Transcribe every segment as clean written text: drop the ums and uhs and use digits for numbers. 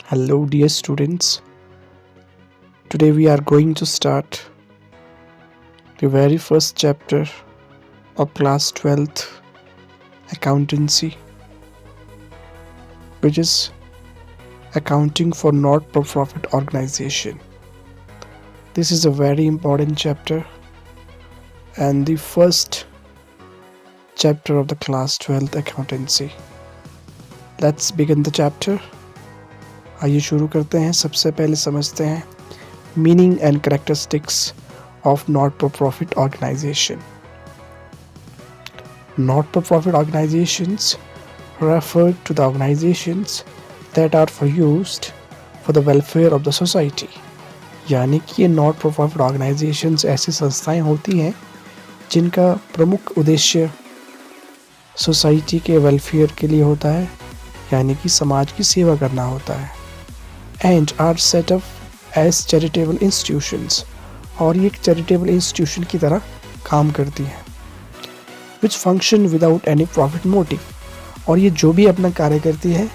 Hello, dear students. Today we are going to start the very first chapter of class 12th accountancy, which is accounting for not-for-profit organization. This is a very important chapter and the first chapter of the class 12th accountancy. Let's begin the chapter. आइए शुरू करते हैं। सबसे पहले समझते हैं meaning and characteristics of not for profit organisation. Not for profit organisations refer to the organizations that are used for the welfare of the society। यानी कि ये नॉट फॉर प्रॉफिट ऑर्गेनाइजेशंस ऐसी संस्थाएं होती हैं जिनका प्रमुख उद्देश्य सोसाइटी के वेलफेयर के लिए होता है, यानी कि समाज की सेवा करना होता है। And are set up as charitable institutions, और ये एक चैरिटेबल इंस्टीट्यूशन की तरह काम करती हैं। Which function without any profit motive, और ये जो भी अपना कार्य करती है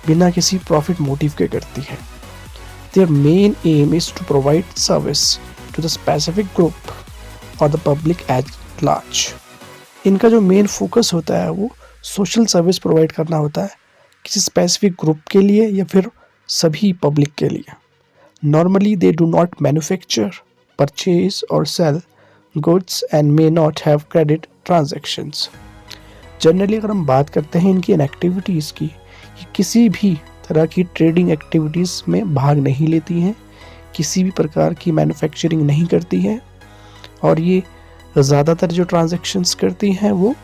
बिना किसी प्रॉफिट मोटिव के करती है। Their main aim is to provide service to the specific group और द पब्लिक एट लार्ज। इनका जो मेन फोकस होता है वो सोशल सर्विस प्रोवाइड करना होता है किसी स्पेसिफिक ग्रुप के लिए या फिर सभी पब्लिक के लिए। Normally they do not manufacture, purchase और sell goods and may not have credit transactions. Generally अगर हम बात करते हैं इनकी एक्टिविटीज़ की, ये किसी भी तरह की ट्रेडिंग एक्टिविटीज़ में भाग नहीं लेती हैं, किसी भी प्रकार की मैन्युफैक्चरिंग नहीं करती हैं, और ये ज़्यादातर जो ट्रांजैक्शंस करती हैं वो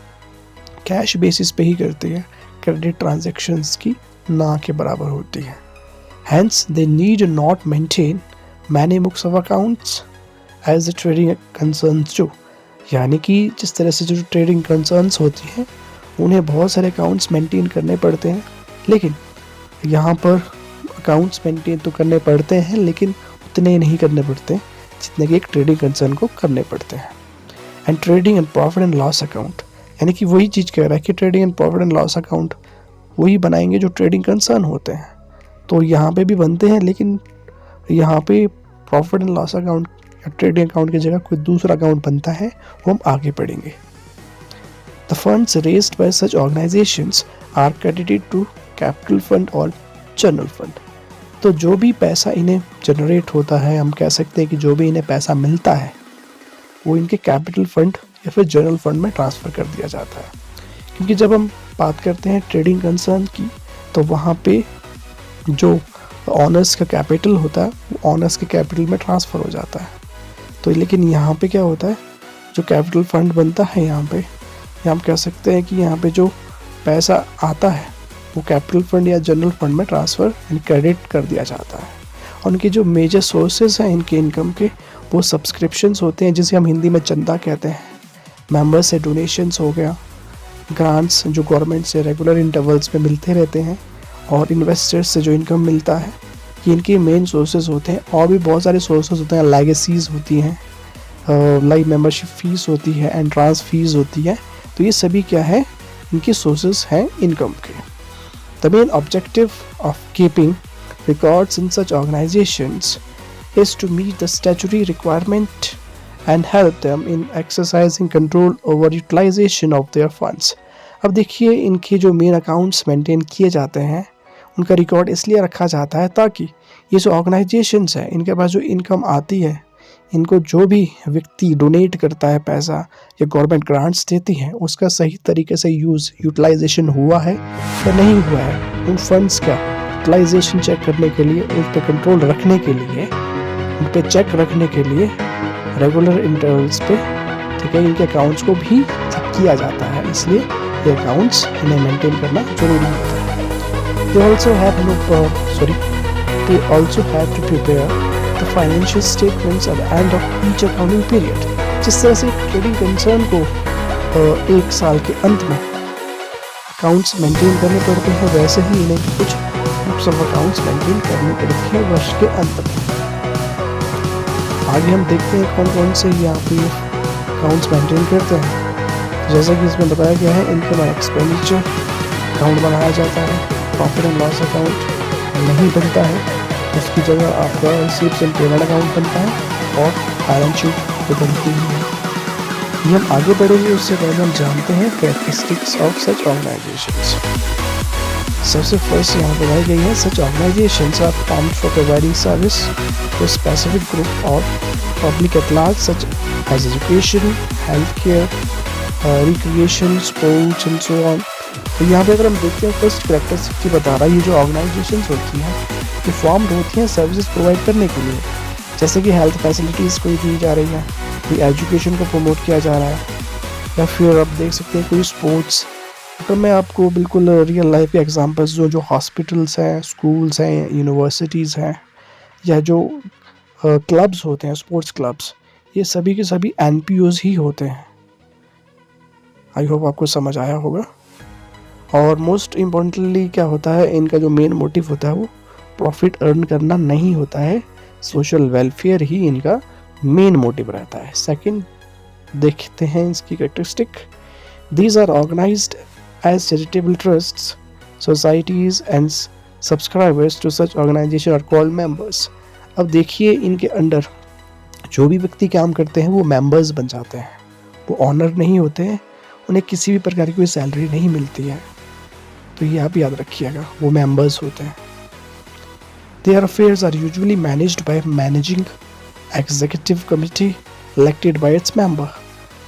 कैश बेसिस पे ही करती है, क्रेडिट ट्रांजैक्शंस की ना के बराबर होती है। Hence, they need not maintain many books of accounts as the trading concerns do। यानी कि जिस तरह से जो ट्रेडिंग कंसर्न्स होती हैं उन्हें बहुत सारे अकाउंट्स मेंटेन करने पड़ते हैं, लेकिन यहाँ पर अकाउंट्स मेंटेन तो करने पड़ते हैं लेकिन उतने नहीं करने पड़ते जितने कि एक ट्रेडिंग कंसर्न को करने पड़ते हैं। And trading and profit and loss account, यानी कि वही चीज़ कह रहा है कि trading and profit and loss account वही बनाएंगे जो ट्रेडिंग कंसर्न होते हैं। तो यहाँ पे भी बनते हैं, लेकिन यहाँ पे प्रॉफिट एंड लॉस अकाउंट या ट्रेडिंग अकाउंट की जगह कोई दूसरा अकाउंट बनता है, वो हम आगे पढ़ेंगे। The funds raised by such organisations are credited to capital fund और जनरल फंड। तो जो भी पैसा इन्हें जनरेट होता है, हम कह सकते हैं कि जो भी इन्हें पैसा मिलता है वो इनके कैपिटल फंड या फिर जनरल फंड में ट्रांसफ़र कर दिया जाता है। क्योंकि जब हम बात करते हैं ट्रेडिंग कंसर्न की तो वहाँ पे जो ऑनर्स का कैपिटल होता है वो ऑनर्स के कैपिटल में ट्रांसफ़र हो जाता है। तो लेकिन यहाँ पे क्या होता है, जो कैपिटल फंड बनता है यहाँ पे, या हम कह सकते हैं कि यहाँ पे जो पैसा आता है वो कैपिटल फंड या जनरल फंड में ट्रांसफ़र यानी क्रेडिट कर दिया जाता है। और उनके जो मेजर सोर्सेज हैं इनके इनकम के वो सब्सक्रिप्शंस होते हैं, जिसे हम हिंदी में चंदा कहते हैं। मेंबर्स से डोनेशंस हो गया, ग्रांट्स जो गवर्नमेंट से रेगुलर इंटरवल्स में मिलते रहते हैं, और इन्वेस्टर्स से जो इनकम मिलता है, ये इनके मेन सोर्सेज होते हैं। और भी बहुत सारे सोर्सेज होते हैं, लेगेसीज होती हैं, लाइफ मेंबरशिप फीस होती है, एंट्रांस फीस होती है। तो ये सभी क्या है, इनके सोर्सेज हैं इनकम के। The main objective of keeping records in such organisations is to meet the statutory requirement and help them in exercising control over utilisation of their funds. अब देखिए, इनके जो मेन अकाउंट्स मेंटेन किए जाते हैं उनका रिकॉर्ड इसलिए रखा जाता है ताकि ये जो ऑर्गेनाइजेशंस हैं इनके पास जो इनकम आती है, इनको जो भी व्यक्ति डोनेट करता है पैसा या गवर्नमेंट ग्रांट्स देती है, उसका सही तरीके से यूटिलाइजेशन हुआ है या नहीं हुआ है। उन फंड्स का यूटिलाइजेशन चेक करने के लिए, उन पर कंट्रोल रखने के लिए, उन पर चेक रखने के लिए रेगुलर इंटरवल्स पे, ठीक है, इनके अकाउंट्स को भी चेक किया जाता है। इसलिए ये अकाउंट्स इन्हें मेंटेन करना जरूरी होता है। They also have to prepare the financial statements at the end of each accounting period। जिस तरह से ट्रेडिंग कंसर्न को एक साल के अंत में अकाउंट्स मेंटेन करने पड़ते हैं, वैसे ही इन्हें भी कुछ बुक्स ऑफ अकाउंट्स मेंटेन करनी पड़ती है वर्ष के अंत में। आगे हम देखते हैं कौन कौन से यहाँ पे अकाउंट्स मेंटेन करते हैं। जैसा कि इसमें बताया गया है, इनकम एंड एक्सपेंडिचर अकाउंट बनाया जाता है, प्रॉफिट एंड लॉस अकाउंट, नहीं बनता है, उसकी जगह आपका रिसीप्ट्स एंड पेमेंट अकाउंट बनता है और बैलेंस शीट तो बनती ही है। ये हम आगे बढ़ेंगे उससे पहले हम जानते हैं कैरेक्टरिस्टिक्स ऑफ सच ऑर्गेनाइजेशंस। सबसे फर्स्ट यहाँ बताई गई है, such organisations are formed for providing service to specific group और public at large such as education, health care, recreation, sports and so on. तो यहाँ पे अगर हम देखते हैं फर्स्ट कैरेक्टरिस्टिक बता रहा है, ये जो ऑर्गेनाइजेशंस होती हैं ये फॉर्म्ड होती हैं सर्विसेज प्रोवाइड करने के लिए, जैसे कि हेल्थ फैसिलिटीज़ कोई दी जा रही है, कोई एजुकेशन को प्रमोट किया जा रहा है, या फिर आप देख सकते हैं कोई स्पोर्ट्स। तो मैं आपको बिल्कुल रियल लाइफ के एग्जांपल्स जो हॉस्पिटल्स हैं, स्कूल्स हैं, यूनिवर्सिटीज़ हैं, या जो क्लब्स होते हैं, स्पोर्ट्स क्लब्स, ये सभी के सभी NPOs ही होते हैं। आई होप आपको समझ आया होगा। और मोस्ट इम्पोर्टेंटली क्या होता है, इनका जो मेन मोटिव होता है वो प्रॉफिट अर्न करना नहीं होता है, सोशल वेलफेयर ही इनका मेन मोटिव रहता है। सेकंड देखते हैं इसकी characteristic, these are organised as charitable trusts, societies and subscribers to such organisation are called members. अब देखिए इनके अंडर जो भी व्यक्ति काम करते हैं वो मेंबर्स बन जाते हैं, वो ऑनर नहीं होते हैं, उन्हें किसी भी प्रकार की कोई सैलरी नहीं मिलती है, तो ये आप याद रखिएगा, वो मेंबर्स होते हैं। Their affairs are usually managed by managing executive committee elected by its member।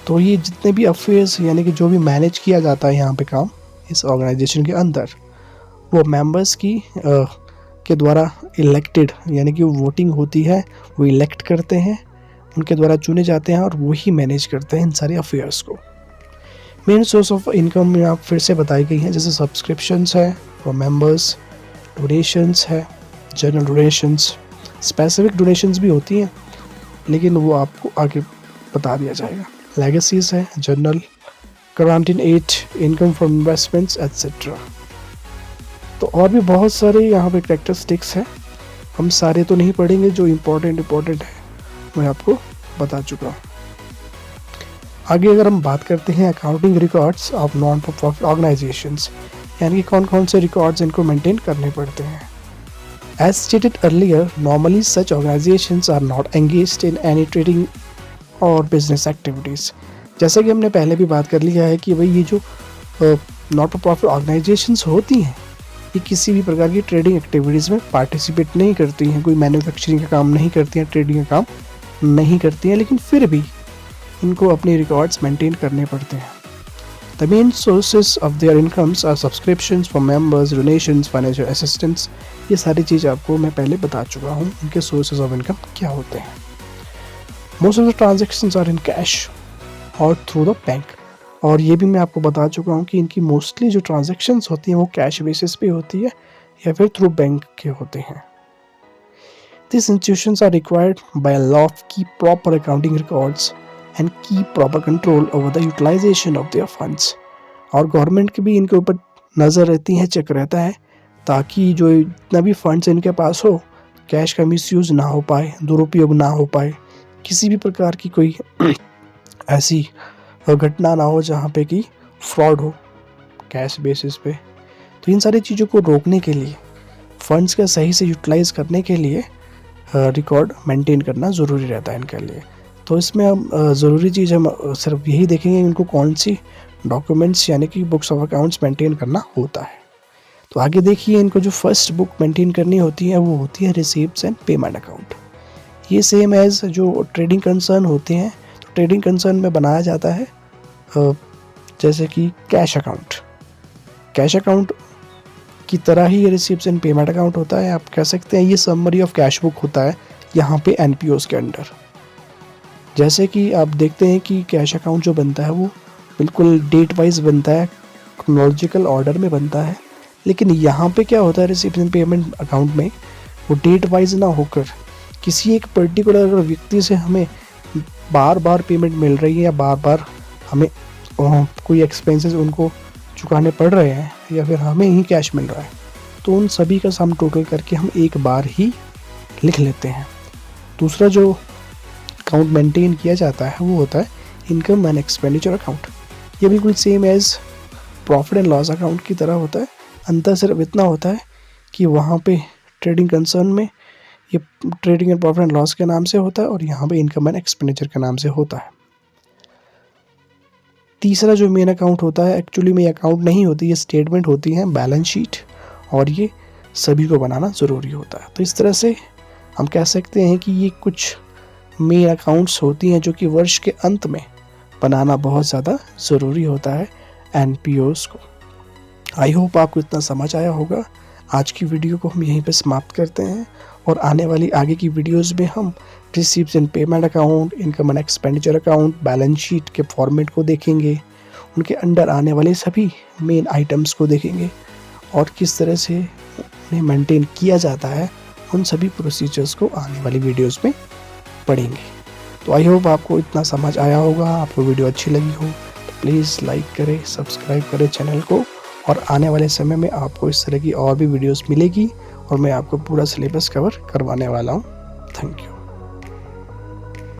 तो ये जितने भी अफेयर्स यानी कि जो भी मैनेज किया जाता है यहाँ पे काम इस ऑर्गेनाइजेशन के अंदर, वो मेंबर्स के द्वारा इलेक्टेड, यानी कि वोटिंग होती है, वो इलेक्ट करते हैं, उनके द्वारा चुने जाते हैं और वही मैनेज करते हैं इन सारे अफेयर्स को। मेन सोर्स ऑफ इनकम यहाँ फिर से बताई गई हैं, जैसे सब्सक्रिप्शंस है फॉर मेंबर्स, डोनेशंस है, जनरल डोनेशंस, स्पेसिफिक डोनेशंस भी होती हैं लेकिन वो आपको आगे बता दिया जाएगा, लेगेसीज है, general granting aid, income from investments etcetera. तो और भी बहुत सारे यहाँ पे कैरेक्टरिस्टिक्स हैं, हम सारे तो नहीं पढ़ेंगे, जो इम्पोर्टेंट है मैं आपको बता चुका हूँ। आगे अगर हम बात करते हैं accounting records of non profit organisations, यानी कि कौन कौन से रिकॉर्ड्स इनको मेंटेन करने पड़ते हैं। As stated earlier, normally such organizations are not engaged in any trading or business activities। जैसे कि हमने पहले भी बात कर लिया है कि भाई ये जो नॉट फॉर प्रॉफिट ऑर्गेनाइजेशंस होती हैं ये किसी भी प्रकार की ट्रेडिंग एक्टिविटीज़ में पार्टिसिपेट नहीं करती हैं, कोई मैन्युफैक्चरिंग का काम नहीं करती हैं, ट्रेडिंग का काम नहीं करती हैं, लेकिन फिर भी इनको अपने रिकॉर्ड्स मेंटेन करने पड़ते हैं। The main sources of their incomes are subscriptions from members, donations, financial assistance। ये सारी चीज़ आपको मैं पहले बता चुका हूँ, इनके sources of income क्या होते हैं। Most of the transactions are in cash or through the bank। और ये भी मैं आपको बता चुका हूँ कि इनकी मोस्टली जो ट्रांजेक्शन्स होती हैं वो कैश बेसिस पे होती है या फिर थ्रू बैंक के होते हैं। These institutions are required by law to keep proper accounting records and keep proper control over the utilization of their funds। और गवर्नमेंट की भी इनके ऊपर नज़र रहती है, चेक रहता है, ताकि जो इतना भी फंड्स इनके पास हो, कैश का मिसयूज़ ना हो पाए, दुरुपयोग ना हो पाए, किसी भी प्रकार की कोई ऐसी घटना ना हो जहाँ पे कि फ्रॉड हो कैश बेसिस पे। तो इन सारी चीज़ों को रोकने के लिए, फंड्स का सही से यूटिलाइज करने के लिए रिकॉर्ड मेंटेन करना ज़रूरी रहता है इनके लिए। तो इसमें हम ज़रूरी चीज़ हम सिर्फ यही देखेंगे इनको कौन सी डॉक्यूमेंट्स यानी कि बुक्स ऑफ अकाउंट्स मेंटेन करना होता है। तो आगे देखिए, इनको जो फर्स्ट बुक मेंटेन करनी होती है वो होती है रिसीप्ट्स एंड पेमेंट अकाउंट। ये सेम एज जो ट्रेडिंग कंसर्न होते हैं, तो ट्रेडिंग कंसर्न में बनाया जाता है जैसे कि कैश अकाउंट। कैश अकाउंट की तरह ही ये रिसीप्ट्स एंड पेमेंट अकाउंट होता है। आप कह सकते हैं ये समरी ऑफ कैश बुक होता है यहाँ पे एनपीओस के अंडर। जैसे कि आप देखते हैं कि कैश अकाउंट जो बनता है वो बिल्कुल डेट वाइज बनता है, क्रोनोलॉजिकल ऑर्डर में बनता है, लेकिन यहाँ पे क्या होता है रिसीप्ट एंड पेमेंट अकाउंट में वो डेट वाइज ना होकर किसी एक पर्टिकुलर व्यक्ति से हमें बार बार पेमेंट मिल रही है या बार बार हमें कोई एक्सपेंसेस उनको चुकाने पड़ रहे हैं या फिर हमें ही कैश मिल रहा है, तो उन सभी का सम टोटल करके हम एक बार ही लिख लेते हैं। दूसरा जो अकाउंट मेंटेन किया जाता है वो होता है इनकम एंड एक्सपेंडिचर अकाउंट। ये बिल्कुल same as profit and loss account की तरह होता है, अंतर सिर्फ इतना होता है कि वहाँ पे ट्रेडिंग कंसर्न में ये trading and profit and loss के नाम से होता है और यहाँ पे इनकम एंड एक्सपेंडिचर के नाम से होता है। तीसरा जो मेन अकाउंट होता है, एक्चुअली में अकाउंट नहीं होती, ये स्टेटमेंट होती है, बैलेंस शीट, और ये सभी को बनाना ज़रूरी होता है। तो इस तरह से हम कह सकते हैं कि ये कुछ मेन अकाउंट्स होती हैं जो कि वर्ष के अंत में बनाना बहुत ज़्यादा ज़रूरी होता है एनपीओस को। आई होप आपको इतना समझ आया होगा। आज की वीडियो को हम यहीं पे समाप्त करते हैं और आने वाली आगे की वीडियोस में हम receipts and payment account, income and expenditure account, balance sheet के फॉर्मेट को देखेंगे, उनके अंडर आने वाले सभी मेन आइटम्स को देखेंगे और किस तरह से उन्हें मेंटेन किया जाता है, उन सभी प्रोसीजर्स को आने वाली वीडियोस में पढ़ेंगे। तो आई होप आपको इतना समझ आया होगा। आपको वीडियो अच्छी लगी हो तो प्लीज़ लाइक करें, सब्सक्राइब करें चैनल को, और आने वाले समय में आपको इस तरह की और भी वीडियोस मिलेगी और मैं आपको पूरा सिलेबस कवर करवाने वाला हूँ। Thank you.